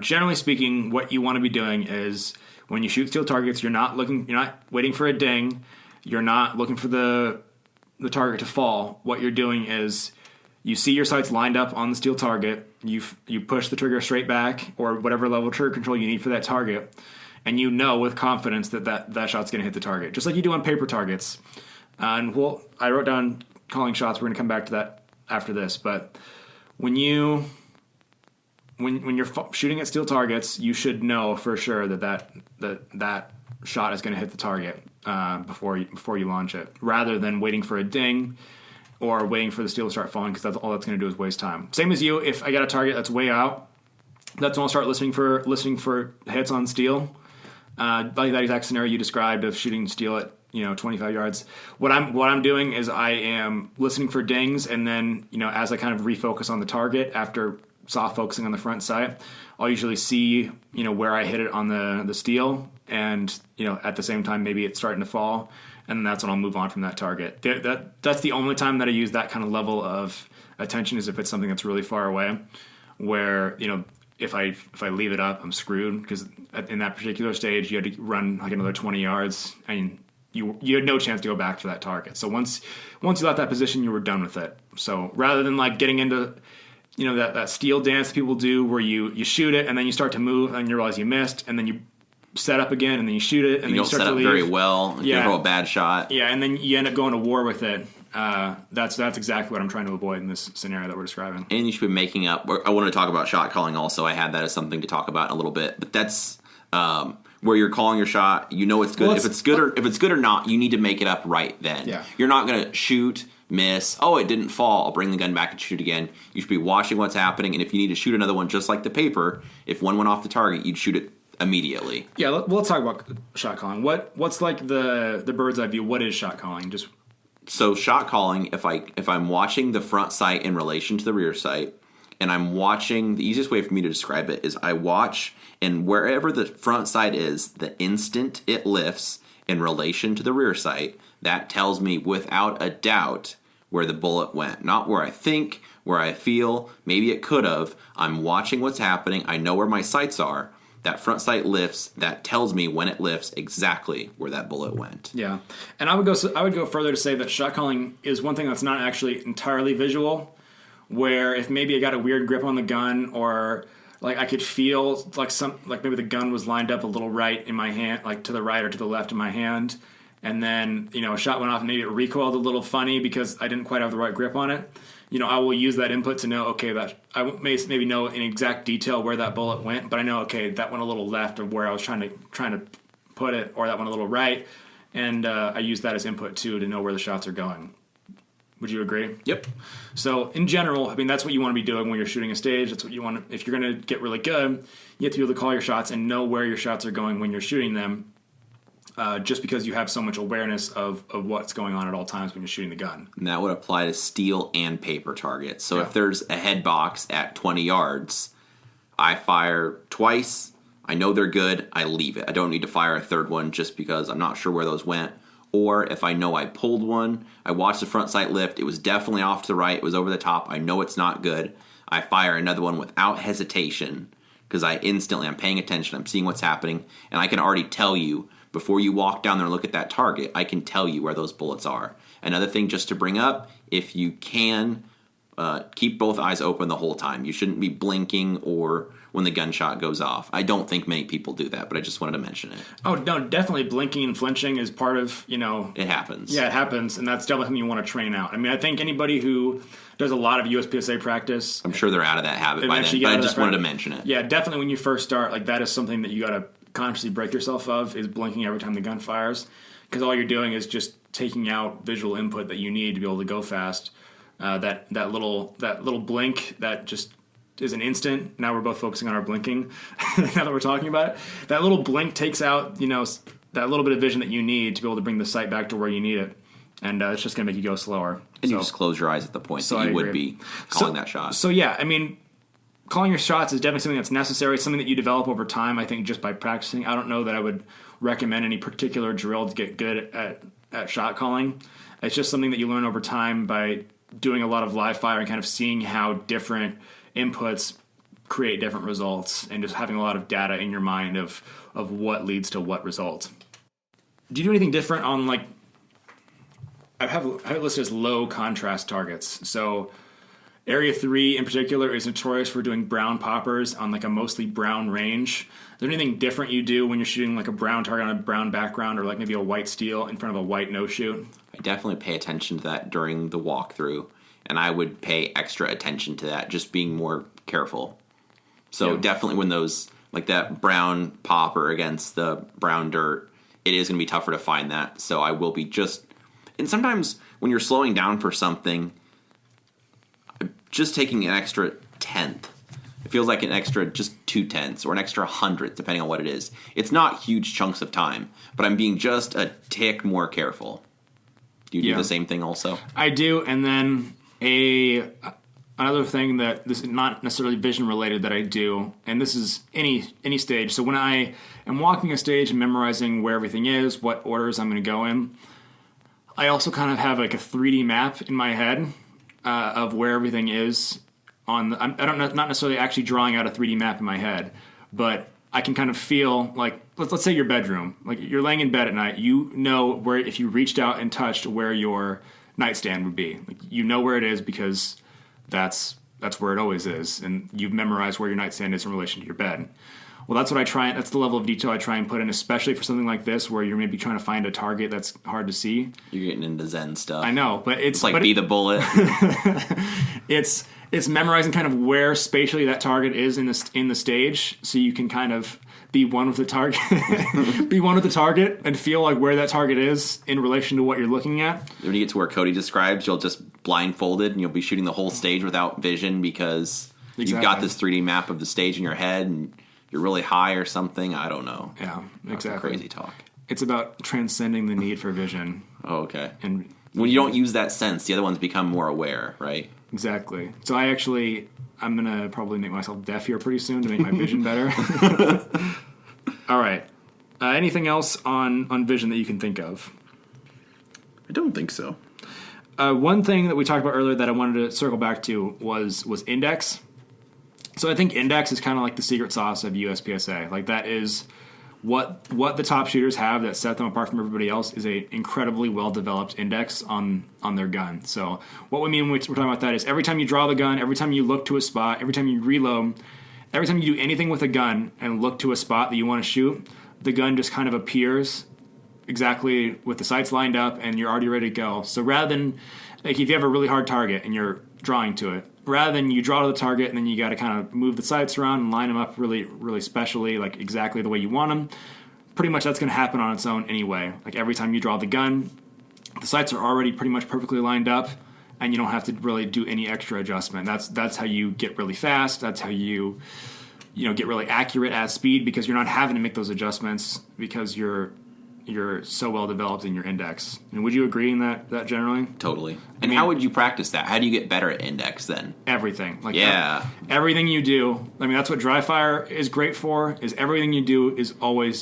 A: generally speaking, what you want to be doing is when you shoot steel targets, you're not waiting for a ding. You're not looking for the target to fall. What you're doing is you see your sights lined up on the steel target. You push the trigger straight back, or whatever level of trigger control you need for that target, and with confidence that shot's going to hit the target, just like you do on paper targets. I wrote down calling shots. We're going to come back to that after this, but when you're shooting at steel targets, you should know for sure that shot is going to hit the target before you launch it, rather than waiting for a ding or waiting for the steel to start falling, because that's all that's going to do is waste time. Same as you. If I got a target that's way out, that's when I'll start listening for hits on steel. Like that exact scenario you described of shooting steel at 25 yards. What I'm doing is I am listening for dings, and then as I kind of refocus on the target after soft focusing on the front sight, I'll usually see where I hit it on the steel, and at the same time maybe it's starting to fall, and that's when I'll move on from that target. That's the only time that I use that kind of level of attention, is if it's something that's really far away, where if I leave it up, I'm screwed, because in that particular stage you had to run like another 20 yards, and you had no chance to go back to that target. So once you left that position, you were done with it. So rather than like getting into that steel dance people do, where you shoot it and then you start to move and you realize you missed, and then you set up again and then you shoot it, and then you start to leave.
B: You don't set up very well. You throw a bad shot.
A: Yeah, and then you end up going to war with it. That's exactly what I'm trying to avoid in this scenario that we're describing. And
B: you should be making up. I wanted to talk about shot calling also. I had that as something to talk about in a little bit, but that's where you're calling your shot. It's good. Well, if it's good or not, you need to make it up right then.
A: Yeah.
B: You're not going to shoot, miss. Oh, it didn't fall. I'll bring the gun back and shoot again. You should be watching what's happening, and if you need to shoot another one, just like the paper, if one went off the target, you'd shoot it immediately.
A: Yeah, let's talk about shot calling. What's like the bird's eye view? What is shot calling?
B: So shot calling, if I'm watching the front sight in relation to the rear sight, and I'm watching, the easiest way for me to describe it is I watch, and wherever the front sight is, the instant it lifts in relation to the rear sight, that tells me without a doubt where the bullet went. Not where I think, where I feel, maybe it could have. I'm watching what's happening. I know where my sights are. That front sight lifts. That tells me when it lifts exactly where that bullet went.
A: Yeah, and I would go further to say that shot calling is one thing that's not actually entirely visual. Where if maybe I got a weird grip on the gun, or like I could feel like maybe the gun was lined up a little right in my hand, like to the right or to the left in my hand, and then a shot went off and maybe it recoiled a little funny because I didn't quite have the right grip on it. I will use that input to know, okay, that I won't maybe know in exact detail where that bullet went, but I know, okay, that went a little left of where I was trying to put it, or that went a little right, and I use that as input too to know where the shots are going. Would you agree?
B: Yep.
A: So in general, I mean, that's what you want to be doing when you're shooting a stage. That's what you want to, if you're going to get really good, you have to be able to call your shots and know where your shots are going when you're shooting them. Just because you have so much awareness of what's going on at all times when you're shooting the gun.
B: And that would apply to steel and paper targets. So if there's a head box at 20 yards, I fire twice, I know they're good, I leave it. I don't need to fire a third one just because I'm not sure where those went. Or if I know I pulled one, I watched the front sight lift, it was definitely off to the right, it was over the top, I know it's not good, I fire another one without hesitation because I'm paying attention, I'm seeing what's happening, and I can already tell you, before you walk down there and look at that target, I can tell you where those bullets are. Another thing just to bring up, if you can, keep both eyes open the whole time. You shouldn't be blinking or when the gunshot goes off. I don't think many people do that, but I just wanted to mention it.
A: Oh, no, definitely blinking and flinching is part of,
B: It happens.
A: Yeah, it happens, and that's definitely something you want to train out. I mean, I think anybody who does a lot of USPSA practice...
B: I'm sure they're out of that habit by then, but I just wanted to mention it.
A: Yeah, definitely when you first start, like that is something that you got to consciously break yourself of, is blinking every time the gun fires, because all you're doing is just taking out visual input that you need to be able to go fast. That little blink that just is an instant. Now we're both focusing on our blinking. Now that we're talking about it, that little blink takes out that little bit of vision that you need to be able to bring the sight back to where you need it, and it's just going to make you go slower.
B: And you just close your eyes at the point that you would be calling that shot.
A: So yeah, I mean, calling your shots is definitely something that's necessary. It's something that you develop over time, I think, just by practicing. I don't know that I would recommend any particular drill to get good at shot calling. It's just something that you learn over time by doing a lot of live fire and kind of seeing how different inputs create different results, and just having a lot of data in your mind of what leads to what result. Do you do anything different on, like, I have it listed as low contrast targets. So Area 3 in particular is notorious for doing brown poppers on like a mostly brown range. Is there anything different you do when you're shooting like a brown target on a brown background, or like maybe a white steel in front of a white no-shoot?
B: I definitely pay attention to that during the walkthrough, and I would pay extra attention to that, just being more careful. So definitely when those, like that brown popper against the brown dirt, it is going to be tougher to find that. So I will be and sometimes when you're slowing down for something, just taking an extra tenth, it feels like an extra just 2/10 or an extra 100th, depending on what it is. It's not huge chunks of time, but I'm being just a tick more careful. Do you do the same thing also? I
A: do, and then another thing that this is not necessarily vision related that I do, and this is any stage. So when I am walking a stage and memorizing where everything is, what orders I'm going to go in, I also kind of have like a 3D map in my head of where everything is. Not necessarily actually drawing out a 3D map in my head, but I can kind of feel like, let's say your bedroom, like you're laying in bed at night, you know where, if you reached out and touched, where your nightstand would be. Like, you know where it is because that's where it always is, and you've memorized where your nightstand is in relation to your bed. Well, that's the level of detail I try and put in, especially for something like this where you're maybe trying to find a target that's hard to see.
B: You're getting into Zen stuff.
A: I know, but it's
B: like be the bullet.
A: It's memorizing kind of where spatially that target is in the stage, so you can kind of be one with the target, and feel like where that target is in relation to what you're looking at.
B: When you get to where Cody describes, you'll just blindfolded and you'll be shooting the whole stage without vision because you've got this 3D map of the stage in your head and you're really high or something. I don't know.
A: Yeah, exactly.
B: Crazy talk.
A: It's about transcending the need for vision.
B: Oh, okay.
A: And
B: when you don't use that sense, the other ones become more aware, right?
A: Exactly. So I'm going to probably make myself deaf here pretty soon to make my vision better. All right. Anything else on vision that you can think of?
C: I don't think so.
A: One thing that we talked about earlier that I wanted to circle back to was index. So I think index is kind of like the secret sauce of USPSA. Like that is what the top shooters have that set them apart from everybody else is a incredibly well developed index on their gun. So what we mean when we're talking about that is every time you draw the gun, every time you look to a spot, every time you reload, every time you do anything with a gun and look to a spot that you want to shoot, the gun just kind of appears exactly with the sights lined up and you're already ready to go. So rather than, like if you have a really hard target and you're drawing to it, rather than you draw to the target and then you got to kind of move the sights around and line them up really, really specially, like exactly the way you want them, pretty much that's going to happen on its own anyway. Like every time you draw the gun, the sights are already pretty much perfectly lined up and you don't have to really do any extra adjustment. That's how you get really fast. That's how you get really accurate at speed because you're not having to make those adjustments because you're so well developed in your index. And would you agree in that generally?
B: Totally. And how would you practice that? How do you get better at index then?
A: Everything. Like
B: yeah.
A: Everything you do. I mean, that's what dry fire is great for, is everything you do is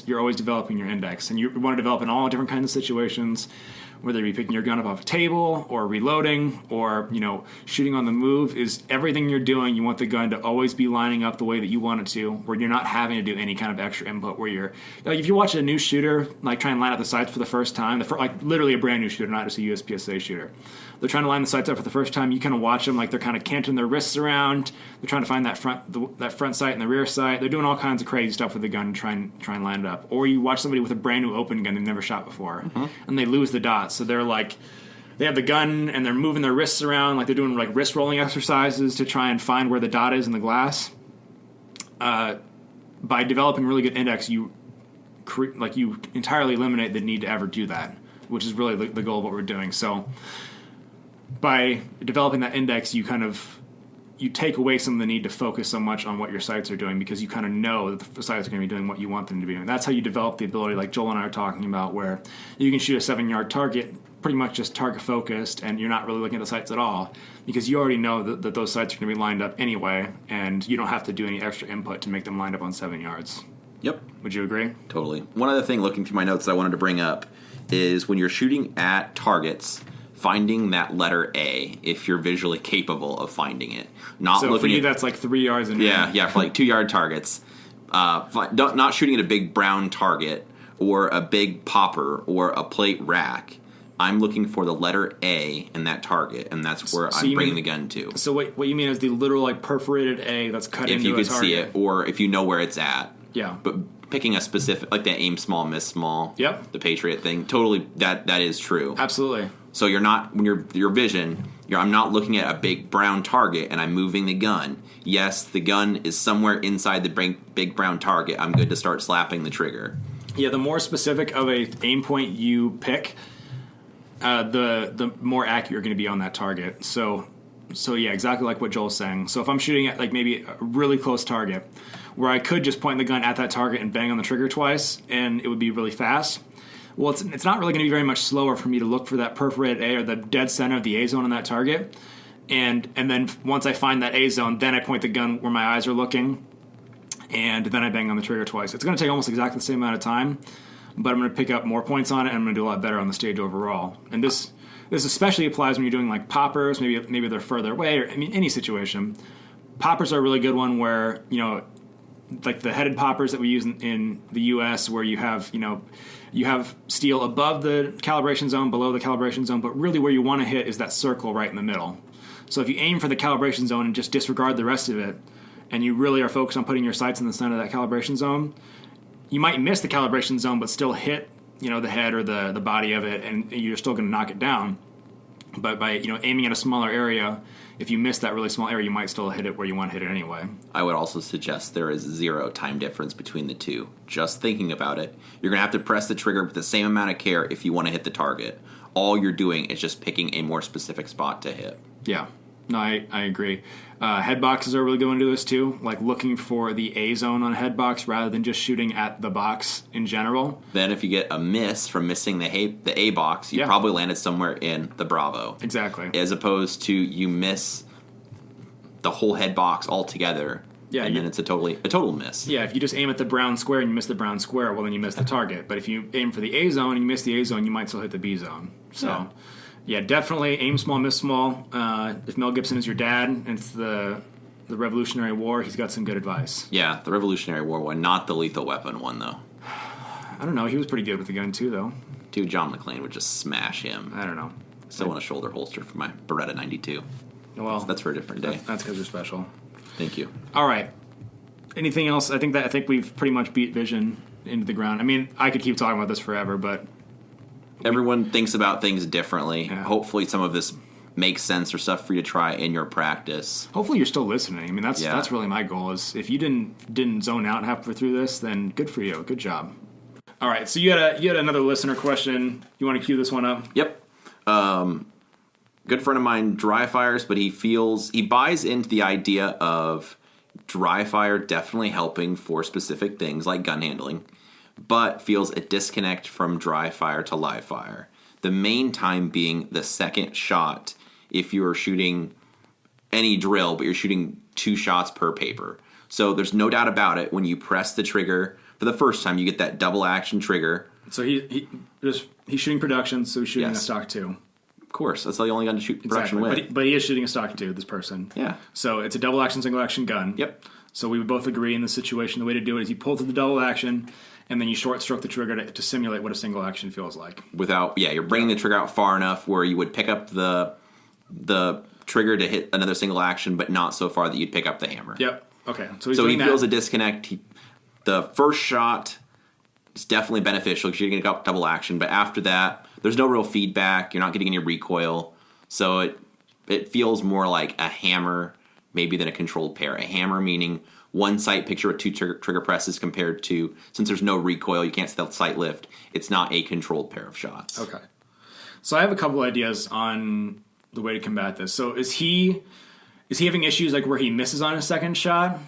A: you're always developing your index. And you want to develop in all different kinds of situations, whether you be picking your gun up off a table or reloading or, shooting on the move, is everything you're doing, you want the gun to always be lining up the way that you want it to, where you're not having to do any kind of extra input, where you're, like if you're watching a new shooter, like try and line up the sights for the first time, like literally a brand new shooter, not just a USPSA shooter. They're trying to line the sights up for the first time, you kind of watch them like they're kind of canting their wrists around, they're trying to find that front sight and the rear sight, they're doing all kinds of crazy stuff with the gun to try and line it up. Or you watch somebody with a brand new open gun they've never shot before, and they lose the dots, so they're like, they have the gun and they're moving their wrists around like they're doing like wrist rolling exercises to try and find where the dot is in the glass. By developing really good index, you entirely eliminate the need to ever do that, which is really the goal of what we're doing. So by developing that index, you take away some of the need to focus so much on what your sights are doing because you kind of know that the sights are going to be doing what you want them to be doing. That's how you develop the ability, like Joel and I are talking about, where you can shoot a 7-yard target pretty much just target focused and you're not really looking at the sights at all because you already know that those sights are going to be lined up anyway and you don't have to do any extra input to make them lined up on 7 yards.
B: Yep.
A: Would you agree?
B: Totally. One other thing looking through my notes that I wanted to bring up is when you're shooting at targets, finding that letter A if you're visually capable of finding it.
A: So for you, that's like 3 yards in.
B: Yeah, for like 2-yard targets. Not shooting at a big brown target or a big popper or a plate rack. I'm looking for the letter A in that target, and that's where I'm bringing the gun to. So
A: what you mean is the literal like perforated A that's cut into a target? If you could see it,
B: or if you know where it's at.
A: Yeah.
B: But picking a specific, like that aim small, miss small.
A: Yep.
B: The Patriot thing, totally, that is true.
A: Absolutely.
B: So you're not, when your vision, I'm not looking at a big brown target and I'm moving the gun. Yes, the gun is somewhere inside the big brown target. I'm good to start slapping the trigger. Yeah,
A: the more specific of a aim point you pick, the more accurate you're going to be on that target. So yeah, exactly like what Joel's saying. So if I'm shooting at like maybe a really close target where I could just point the gun at that target and bang on the trigger twice and it would be really fast, well, it's not really going to be very much slower for me to look for that perforated A or the dead center of the A zone on that target. And then once I find that A zone, then I point the gun where my eyes are looking and then I bang on the trigger twice. It's going to take almost exactly the same amount of time, but I'm going to pick up more points on it and I'm going to do a lot better on the stage overall. And this especially applies when you're doing like poppers, maybe they're further away, or any situation. Poppers are a really good one where, like the headed poppers that we use in the US where you have steel above the calibration zone, below the calibration zone, but really where you want to hit is that circle right in the middle. So if you aim for the calibration zone and just disregard the rest of it, and you really are focused on putting your sights in the center of that calibration zone, you might miss the calibration zone but still hit the head or the body of it, and you're still going to knock it down. But by aiming at a smaller area, if you miss that really small area, you might still hit it where you want to hit it anyway.
B: I would also suggest there is 0 time difference between the two. Just thinking about it, you're going to have to press the trigger with the same amount of care if you want to hit the target. All you're doing is just picking a more specific spot to hit.
A: Yeah. No, I agree. Head boxes are really going to do this too, like looking for the A zone on a head box rather than just shooting at the box in general.
B: Then if you get a miss from missing the A box, you probably landed somewhere in the Bravo.
A: Exactly.
B: As opposed to you miss the whole head box altogether.
A: Yeah,
B: and then it's a total miss.
A: Yeah, if you just aim at the brown square and you miss the brown square, well, then you miss the target. But if you aim for the A zone and you miss the A zone, you might still hit the B zone. So, yeah, definitely aim small, miss small. If Mel Gibson is your dad and it's the Revolutionary War, he's got some good advice.
B: Yeah, the Revolutionary War one, not the Lethal Weapon one, though.
A: I don't know. He was pretty good with the gun, too, though.
B: Dude, John McClane would just smash him.
A: I don't know.
B: Still want a shoulder holster for my Beretta 92.
A: Well,
B: that's for a different day.
A: That's because you're special.
B: Thank you.
A: All right. Anything else? I think we've pretty much beat vision into the ground. I mean, I could keep talking about this forever, but
B: everyone thinks about things differently.
A: Yeah.
B: Hopefully, some of this makes sense or stuff for you to try in your practice.
A: Hopefully, you're still listening. I mean, that's really my goal. Is if you didn't zone out halfway through this, then good for you. Good job. All right. So you had another listener question. You want to cue this one up?
B: Yep. Good friend of mine dry fires, but he buys into the idea of dry fire definitely helping for specific things like gun handling, but feels a disconnect from dry fire to live fire. The main time being the second shot if you are shooting any drill, but you're shooting 2 shots per paper. So there's no doubt about it, when you press the trigger for the first time, you get that double action trigger.
A: So he's shooting production, so he's shooting a stock 2.
B: Of course, that's the only gun to shoot production with.
A: But he is shooting a stock 2, this person.
B: Yeah.
A: So it's a double action, single action gun.
B: Yep.
A: So we would both agree in this situation the way to do it is you pull through the double action, and then you short stroke the trigger to simulate what a single action feels like.
B: You're bringing the trigger out far enough where you would pick up the trigger to hit another single action, but not so far that you'd pick up the hammer.
A: Yep. Okay. So
B: he feels a disconnect. The first shot is definitely beneficial because you're getting a double action, but after that, there's no real feedback. You're not getting any recoil, so it feels more like a hammer maybe than a controlled pair. A hammer meaning one sight picture with 2 trigger presses compared to, since there's no recoil, you can't see the sight lift, it's not a controlled pair of shots.
A: Okay. So I have a couple ideas on the way to combat this. So is he having issues like where he misses on his second shot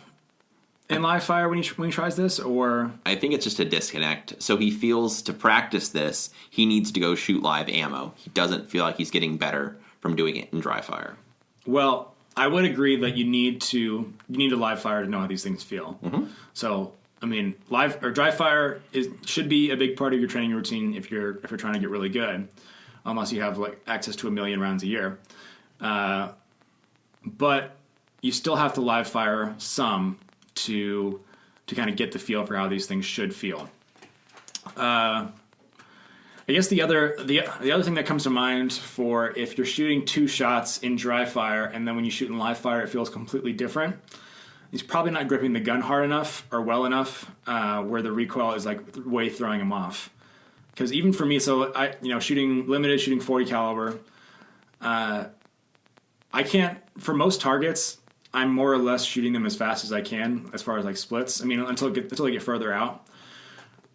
A: in live fire when he tries this, or?
B: I think it's just a disconnect. So he feels to practice this, he needs to go shoot live ammo. He doesn't feel like he's getting better from doing it in dry fire.
A: Well, I would agree that you need to live fire to know how these things feel.
B: Mm-hmm.
A: So, I mean, live or dry fire should be a big part of your training routine if you're trying to get really good, unless you have like access to 1 million rounds a year. But you still have to live fire some to kind of get the feel for how these things should feel. I guess the other thing that comes to mind for if you're shooting 2 shots in dry fire and then when you shoot in live fire it feels completely different, he's probably not gripping the gun hard enough or well enough where the recoil is like way throwing him off. Because even for me, so I shooting 40 caliber, I can't, for most targets, I'm more or less shooting them as fast as I can as far as like splits. I mean, until I get further out.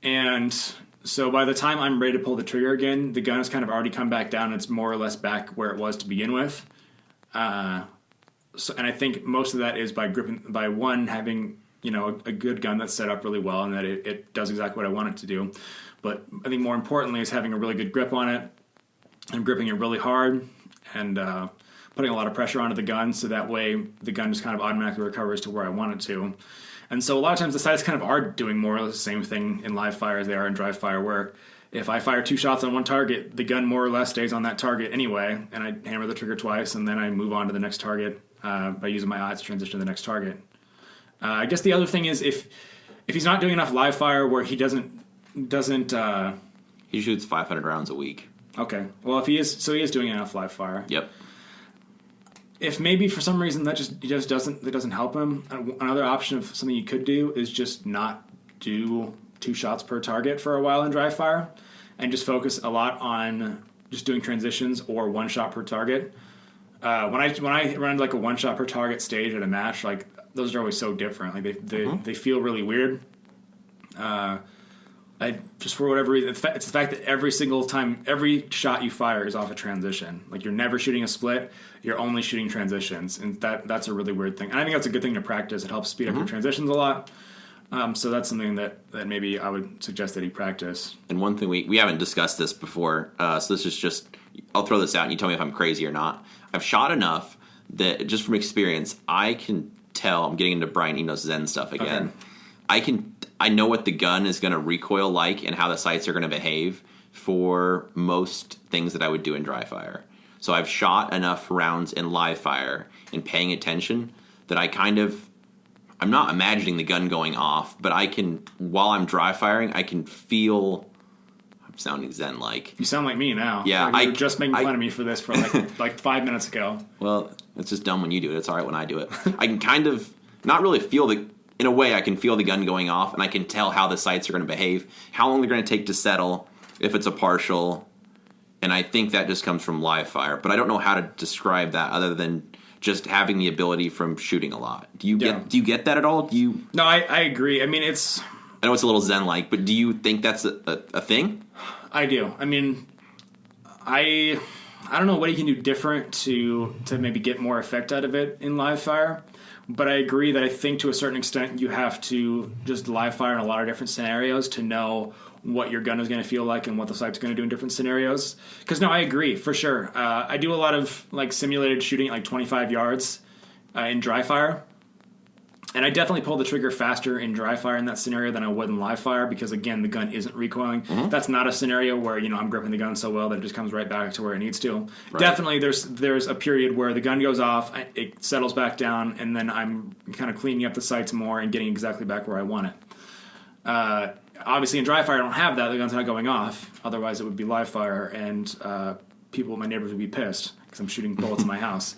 A: And so by the time I'm ready to pull the trigger again, the gun has kind of already come back down. And it's more or less back where it was to begin with. And I think most of that is by having, a good gun that's set up really well and that it does exactly what I want it to do. But I think more importantly is having a really good grip on it and gripping it really hard and putting a lot of pressure onto the gun so that way the gun just kind of automatically recovers to where I want it to. And so a lot of times the sights kind of are doing more or less the same thing in live fire as they are in dry fire, where if I fire 2 shots on one target, the gun more or less stays on that target anyway, and I hammer the trigger twice, and then I move on to the next target by using my eyes to transition to the next target. I guess the other thing is if he's not doing enough live fire where he doesn't
B: he shoots 500 rounds a week.
A: Okay. Well, he is doing enough live fire.
B: Yep.
A: If maybe for some reason that doesn't help him, another option of something you could do is just not do 2 shots per target for a while in dry fire, and just focus a lot on just doing transitions or 1 shot per target. When I run like a 1 shot per target stage at a match, like those are always so different. Like they feel really weird. I just for whatever reason, it's the fact that every single time, every shot you fire is off a transition. Like you're never shooting a split, you're only shooting transitions, and that's a really weird thing. And I think that's a good thing to practice. It helps speed up your transitions a lot. So that's something that maybe I would suggest that he practice.
B: And one thing we haven't discussed this before, so this is just, I'll throw this out and you tell me if I'm crazy or not. I've shot enough that just from experience, I can tell. I'm getting into Brian Eno's Zen stuff again.
A: Okay.
B: I know what the gun is going to recoil like and how the sights are going to behave for most things that I would do in dry fire. So I've shot enough rounds in live fire and paying attention that I'm not imagining the gun going off, but while I'm dry firing, I can feel. I'm sounding Zen-like.
A: You sound like me now.
B: Yeah,
A: like you were just making fun of me for this for like 5 minutes ago.
B: Well, it's just dumb when you do it. It's all right when I do it. I can kind of not really feel in a way, I can feel the gun going off, and I can tell how the sights are going to behave, how long they're going to take to settle, if it's a partial, and I think that just comes from live fire. But I don't know how to describe that other than just having the ability from shooting a lot. Do you get that at all?
A: No, I agree. I mean,
B: I know it's a little Zen-like, but do you think that's a thing?
A: I do. I mean, I don't know what you can do different to maybe get more effect out of it in live fire. But I agree that I think to a certain extent you have to just live fire in a lot of different scenarios to know what your gun is going to feel like and what the sight's going to do in different scenarios. Because, no, I agree, for sure. I do a lot of simulated shooting at 25 yards in dry fire. And I definitely pull the trigger faster in dry fire in that scenario than I would in live fire because, again, the gun isn't recoiling. Mm-hmm. That's not a scenario where, I'm gripping the gun so well that it just comes right back to where it needs to. Right. Definitely there's a period where the gun goes off, it settles back down, and then I'm kind of cleaning up the sights more and getting exactly back where I want it. Obviously, in dry fire, I don't have that. The gun's not going off. Otherwise, it would be live fire, and my neighbors would be pissed because I'm shooting bullets in my house.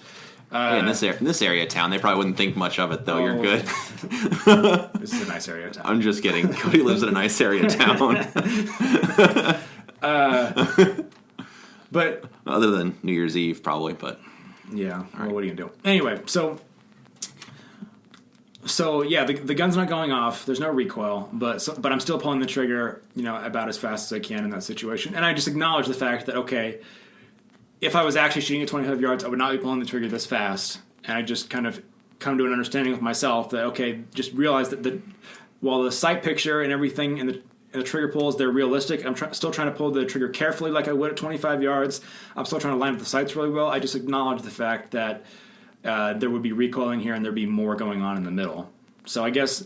B: Hey, in this area of town, they probably wouldn't think much of it, though. You're good.
A: This is a nice area of town.
B: I'm just kidding. Cody lives in a nice area of town.
A: But
B: other than New Year's Eve, probably. But
A: yeah, well, what are you gonna do? Anyway, so yeah, the gun's not going off. There's no recoil, but I'm still pulling the trigger, about as fast as I can in that situation, and I just acknowledge the fact that okay. If I was actually shooting at 25 yards, I would not be pulling the trigger this fast. And I just kind of come to an understanding with myself that, okay, just realize that while the sight picture and everything and the trigger pulls, they're realistic, I'm still trying to pull the trigger carefully like I would at 25 yards. I'm still trying to line up the sights really well. I just acknowledge the fact that there would be recoiling here and there'd be more going on in the middle. So I guess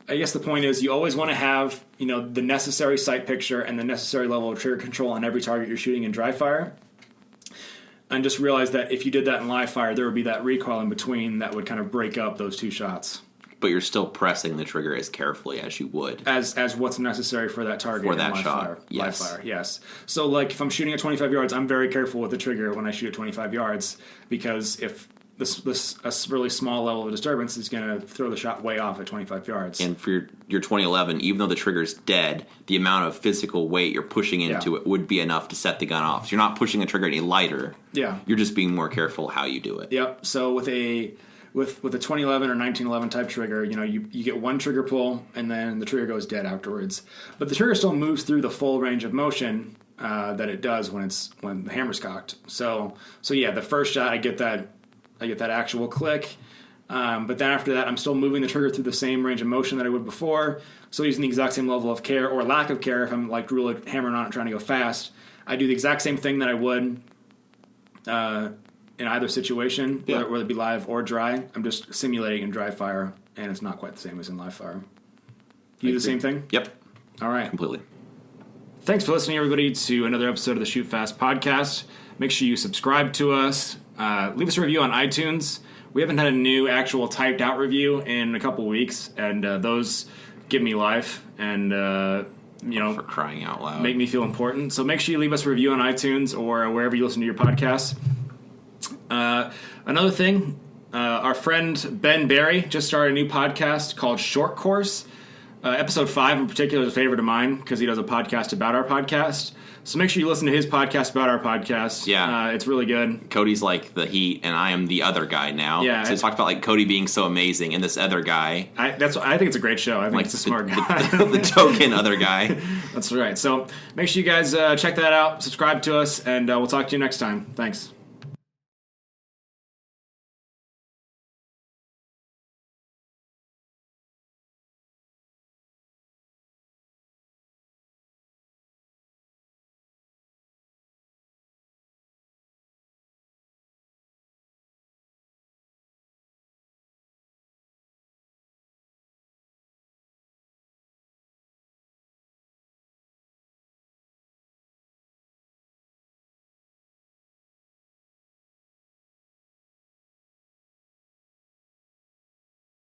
A: the point is you always want to have, the necessary sight picture and the necessary level of trigger control on every target you're shooting in dry fire. And just realize that if you did that in live fire, there would be that recoil in between that would kind of break up those two shots.
B: But you're still pressing the trigger as carefully as you would.
A: As what's necessary for that target.
B: For that
A: live
B: shot,
A: fire.
B: yes.
A: Live fire, yes. So, if I'm shooting at 25 yards, I'm very careful with the trigger when I shoot at 25 yards because if a really small level of disturbance is going to throw the shot way off at 25 yards.
B: And for your 2011, even though the trigger's dead, the amount of physical weight you're pushing into it would be enough to set the gun off. So you're not pushing the trigger any lighter.
A: Yeah.
B: You're just being more careful how you do it.
A: Yep. So with a 2011 or 1911 type trigger, you get one trigger pull and then the trigger goes dead afterwards. But the trigger still moves through the full range of motion that it does when the hammer's cocked. So yeah, the first shot I get that actual click, but then after that I'm still moving the trigger through the same range of motion that I would before, so using the exact same level of care or lack of care if I'm really hammering on it trying to go fast. I do the exact same thing that I would in either situation, whether it be live or dry. I'm just simulating in dry fire, and it's not quite the same as in live fire. You do the same thing?
B: Yep.
A: All right.
B: Completely.
A: Thanks for listening, everybody, to another episode of the Shoot Fast podcast. Make sure you subscribe to us. Leave us a review on iTunes. We haven't had a new actual typed out review in a couple weeks, and those give me life and
B: for crying out loud,
A: make me feel important. So make sure you leave us a review on iTunes or wherever you listen to your podcasts. Another thing, our friend Ben Barry just started a new podcast called Short Course. Episode 5 in particular is a favorite of mine because he does a podcast about our podcast. So make sure you listen to his podcast about our podcast.
B: Yeah.
A: It's really good.
B: Cody's like the heat, and I am the other guy now.
A: Yeah.
B: So he talked about Cody being so amazing, and this other guy.
A: I think it's a great show. I think it's a smart guy.
B: The token other guy.
A: That's right. So make sure you guys check that out, subscribe to us, and we'll talk to you next time. Thanks.